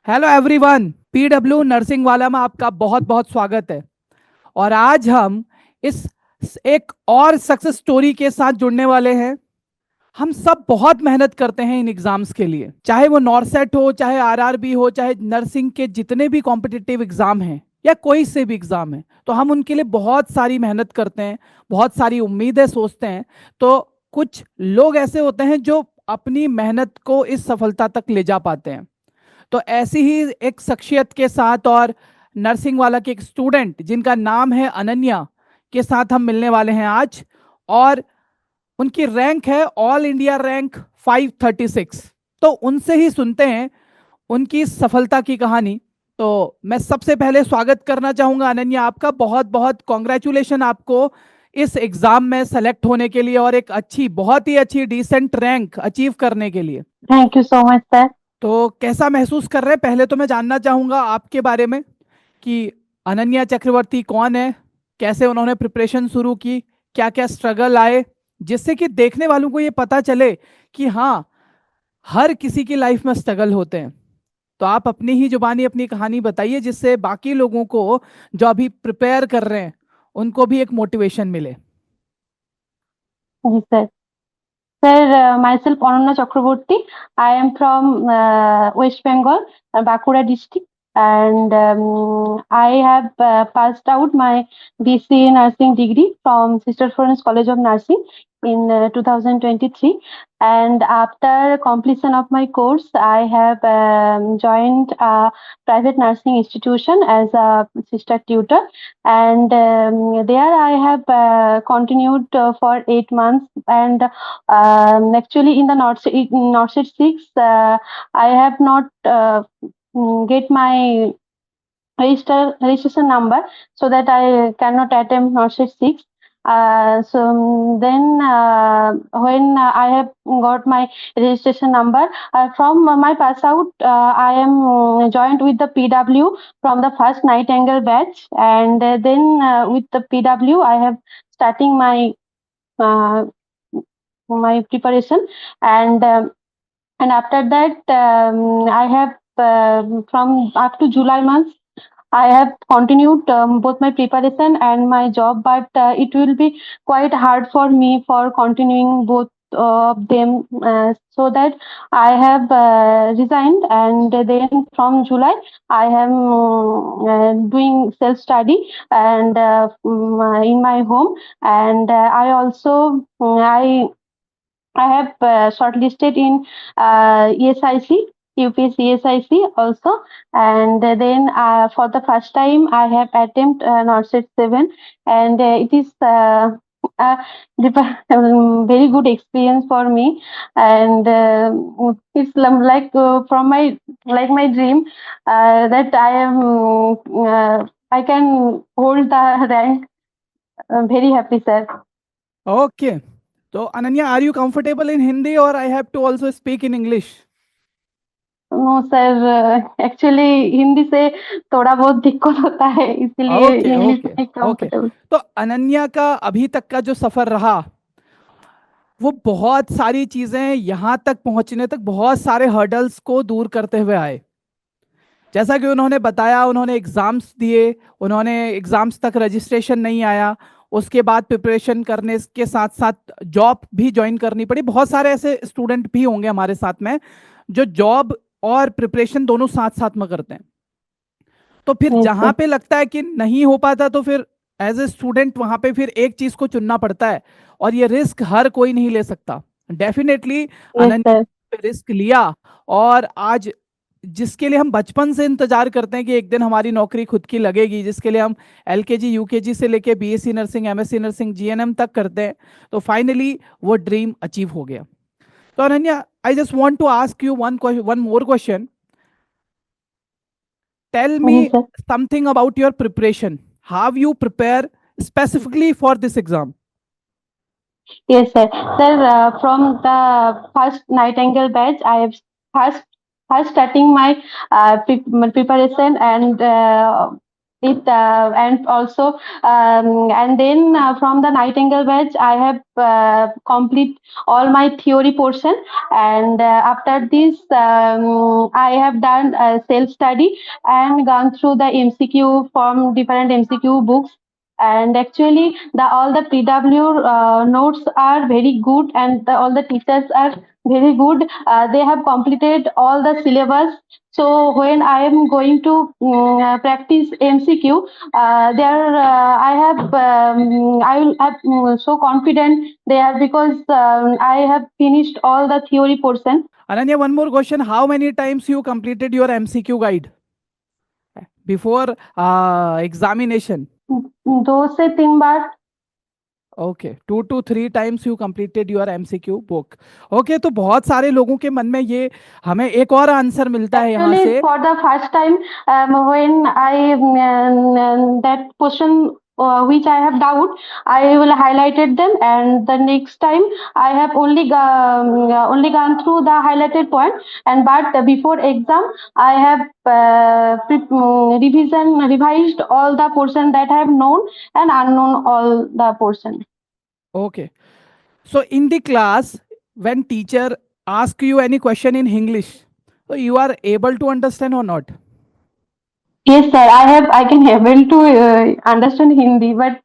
Hello everyone, PW nursing वाला में आपका बहुत बहुत स्वागत है। और आज हम इस एक और सक्सेस स्टोरी के साथ जुड़ने वाले हैं। हम सब बहुत मेहनत करते हैं इन एग्जाम्स के लिए, चाहे वो नॉरसेट हो, चाहे आरआरबी हो, चाहे नर्सिंग के जितने भी कॉम्पिटिटिव एग्जाम हैं या कोई से भी एग्जाम है, तो हम उनके लिए बहुत सारी मेहनत करते हैं, बहुत सारी उम्मीदें सोचते हैं। तो कुछ लोग ऐसे होते हैं जो अपनी मेहनत को इस सफलता तक ले जा पाते हैं। तो ऐसी ही एक शख्सियत के साथ और नर्सिंग वाला के एक स्टूडेंट जिनका नाम है अनन्या के साथ हम मिलने वाले हैं आज। और उनकी रैंक है ऑल इंडिया रैंक 536। तो उनसे ही सुनते हैं उनकी सफलता की कहानी। तो मैं सबसे पहले स्वागत करना चाहूंगा अनन्या आपका। बहुत बहुत कॉन्ग्रेचुलेशन आपको इस एग्जाम में सेलेक्ट होने के लिए और एक अच्छी, बहुत ही अच्छी डिसेंट रैंक अचीव करने के लिए। Thank you so much sir. तो कैसा महसूस कर रहे हैं? पहले तो मैं जानना चाहूंगा आपके बारे में कि अनन्या चक्रवर्ती कौन है, कैसे उन्होंने प्रिपरेशन शुरू की, क्या क्या स्ट्रगल आए, जिससे कि देखने वालों को ये पता चले कि हाँ, हर किसी की लाइफ में स्ट्रगल होते हैं। तो आप अपनी ही जुबानी अपनी कहानी बताइए, जिससे बाकी लोगों को जो अभी प्रिपेयर कर रहे हैं उनको भी एक मोटिवेशन मिले। जी sir. Sir, myself Ananya Chakraborty. I am from West Bengal, Bankura district, and I have passed out my BC nursing degree from Sister Florence College of Nursing in 2023. And after completion of my course, I have joined a private nursing institution as a sister tutor, and there I have continued for 8 months. And actually, in the North 6, I have not get my registration number, so that I cannot attempt North 6. Then when I have got my registration number from my pass out, I am joined with the PW from the first Nightingale batch, and then with the PW I have starting uh, my preparation. And um, and after that, I have from up to July month I have continued both my preparation and my job, but it will be quite hard for me for continuing both of them, so that I have resigned, and then from July I am doing self study and in my home. And I also I have shortlisted in ESIC, UPSC ESIC also. And then for the first time, I have attempted NORCET 7, and it is a very good experience for me. And it's from my dream that I can hold the rank. I'm very happy, sir. Okay, तो Ananya, are you comfortable in Hindi और I have to also speak in English? No sir, actually Hindi से थोड़ा बहुत दिक्कत होता है, इसीलिए okay English okay में ओके। कंफर्टेबल। तो अनन्या का अभी तक का जो सफर रहा, वो बहुत सारी चीजें यहाँ तक पहुंचने तक बहुत सारे हर्डल्स को दूर करते हुए आए। जैसा कि उन्होंने बताया, उन्होंने एग्जाम्स दिए, उन्होंने एग्जाम्स तक रजिस्ट्रेशन नहीं आया, उसके बाद प्रिपरेशन करने के साथ साथ जॉब भी ज्वाइन करनी पड़ी। बहुत सारे ऐसे स्टूडेंट भी होंगे हमारे साथ में जो जॉब और प्रिपरेशन दोनों साथ साथ में करते हैं। तो फिर यस जहां सर। पे लगता है कि नहीं हो पाता, तो फिर एज ए स्टूडेंट वहां पे फिर एक चीज को चुनना पड़ता है, और ये रिस्क हर कोई नहीं ले सकता। Definitely yes sir. Ananya risk लिया। और आज जिसके लिए हम बचपन से इंतजार करते हैं कि एक दिन हमारी नौकरी खुद की लगेगी, जिसके लिए हम एलकेजी यूकेजी से लेके BSc nursing, MSc nursing, GNM तक करते हैं, तो फाइनली वो ड्रीम अचीव हो गया। तो Ananya, I just want to ask you one more question. Tell जी me sir. something about your preparation. How you prepare specifically for this exam? Yes, sir. Sir, from the first Nightingale batch, I have first starting my preparation, and it and also and then from the Nightingale batch I have complete all my theory portion, and after this I have done self study and gone through the MCQ from different MCQ books. And actually the all the PW notes are very good, and all the teachers are very good. They have completed all the syllabus, so when I am going to practice MCQ, there I will have so confident there, because I have finished all the theory portion. Ananya, one more question. How many times you completed your MCQ guide before examination? 2 से 3 बार. Okay, 2 to 3 times you completed your MCQ book. Okay, तो बहुत सारे लोगों के मन में ये, हमें एक और आंसर मिलता है यहाँ Actually, से. for the first time, when I that question which I have doubt, I will highlighted them, and the next time I have only gone through the highlighted point, and but before exam I have revised all the portion that I have known and unknown all the portion. Okay. So in the class, when teacher ask you any question in English, so you are able to understand or not? Yes sir, I can able to understand Hindi, but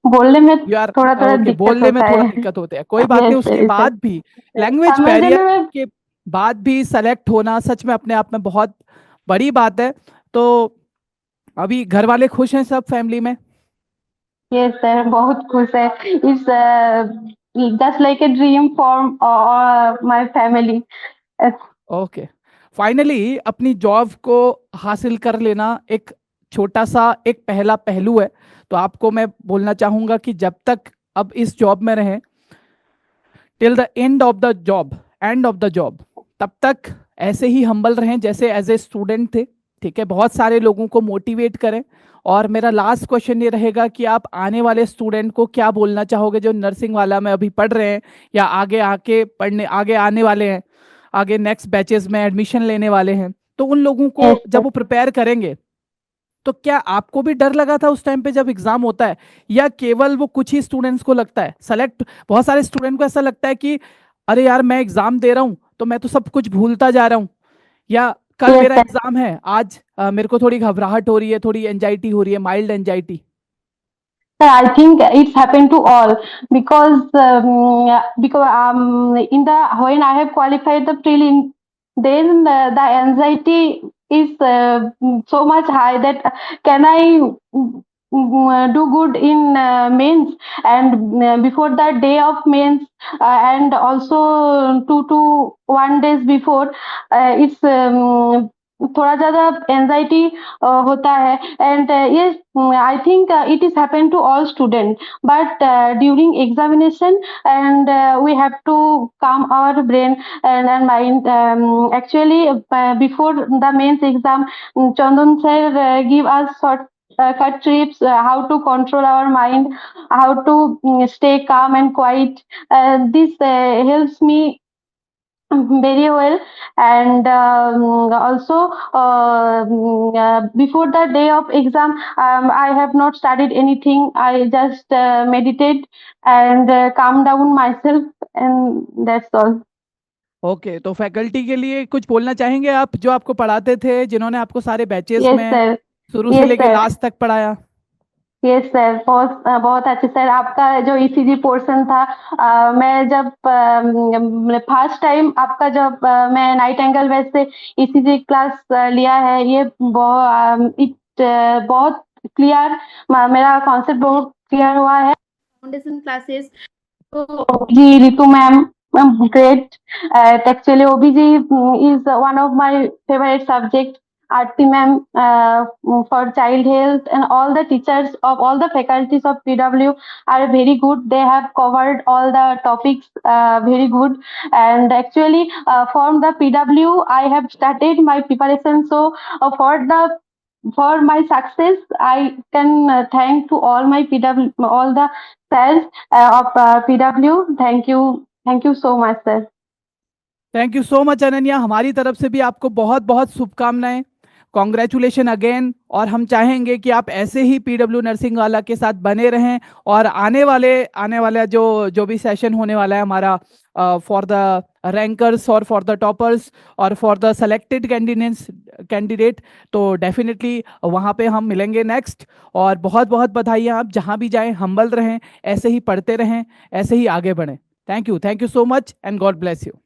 बोलने में You are थोड़ा थोड़ा okay, दिक्कत बोलने में होता थोड़ा है. दिक्कत होते हैं, कोई बात नहीं. Yes उसके sir, बाद भी लैंग्वेज समझने बैरियर में. के बाद भी सेलेक्ट होना सच में अपने आप में बहुत बड़ी बात है. तो अभी घर वाले खुश हैं सब फैमिली में? Yes sir, बहुत खुश है. It's just like a dream for my family. Okay. Finally अपनी जॉब को हासिल कर लेना एक छोटा सा एक पहला पहलू है. तो आपको मैं बोलना चाहूंगा कि जब तक अब इस जॉब में रहें, till the end of the job, तब तक ऐसे ही हम्बल रहें जैसे एज ए स्टूडेंट थे. ठीक है, बहुत सारे लोगों को मोटिवेट करें. और मेरा लास्ट क्वेश्चन ये रहेगा कि आप आने वाले स्टूडेंट को क्या बोलना चाहोगे जो नर्सिंग वाला में अभी पढ़ रहे हैं, या आगे आके पढ़ने आगे आने वाले हैं, आगे नेक्स्ट बैचेस में एडमिशन लेने वाले हैं. तो उन लोगों को Yes जब sir. वो प्रिपेयर करेंगे, तो क्या आपको भी डर लगा था उस टाइम पे जब एग्जाम होता है, या केवल वो कुछ ही स्टूडेंट्स को लगता है सेलेक्ट? बहुत सारे स्टूडेंट को ऐसा लगता है कि अरे यार मैं एग्जाम दे रहा हूं तो मैं तो सब कुछ भूलता जा रहा हूं, या कल Yes मेरा sir. एग्जाम है, आज मेरे को थोड़ी घबराहट हो रही है, थोड़ी एंजाइटी हो रही है, mild anxiety. Sir, I think it's happened to all, because in the when I have qualified the prelim, then the anxiety is so much high that can I do good in mains, and before the day of mains, and also 2 to 1 days before, it's थोड़ा ज्यादा anxiety होता है. And yes, I think it is happened to all students, but during examination, and we have to calm our brain and mind. Actually, before the mains exam, Chandan sir give us cut trips, how to control our mind, how to stay calm and quiet. This helps me very well. And also before the day of exam, I have not studied anything. I just meditate and calm down myself, and that's all. Okay, तो faculty के लिए कुछ बोलना चाहेंगे आप, जो आपको पढ़ाते थे, जिन्होंने आपको सारे बैचेस Yes में sir. शुरू से Yes लेके sir. लास्ट तक पढ़ाया? यस सर, बहुत बहुत अच्छे सर. आपका जो ईसीजी पोर्शन था, मैं जब फर्स्ट टाइम आपका जब मैं नाइट एंगल बैच से ईसीजी क्लास लिया है, ये बहुत क्लियर, मेरा कॉन्सेप्ट बहुत क्लियर हुआ है. फाउंडेशन क्लासेस तो जी Ritu ma'am great. Actually, OBG is one of my favorite subject. Aarti ma'am for child health, and all the teachers of all the faculties of PW are very good. They have covered all the topics very good. And actually, from the PW, I have started my preparation. So for my success, I can thank to all my PW, all the sirs of PW. Thank you so much, sir. Thank you so much Ananya. हमारी तरफ से भी आपको बहुत बहुत शुभकामनाएं. Congratulation again, और हम चाहेंगे कि आप ऐसे ही पीडब्ल्यू नर्सिंग वाला के साथ बने रहें, और आने वाला जो भी सेशन होने वाला है हमारा फॉर द रैंकर्स और फॉर द टॉपर्स और फॉर द सेलेक्टेड कैंडिडेट, तो डेफिनेटली वहाँ पे हम मिलेंगे नेक्स्ट। और बहुत बहुत बधाइयाँ, आप जहाँ भी जाएं हम्बल रहें, ऐसे ही पढ़ते रहें, ऐसे ही आगे बढ़ें। Thank you so much and God bless you.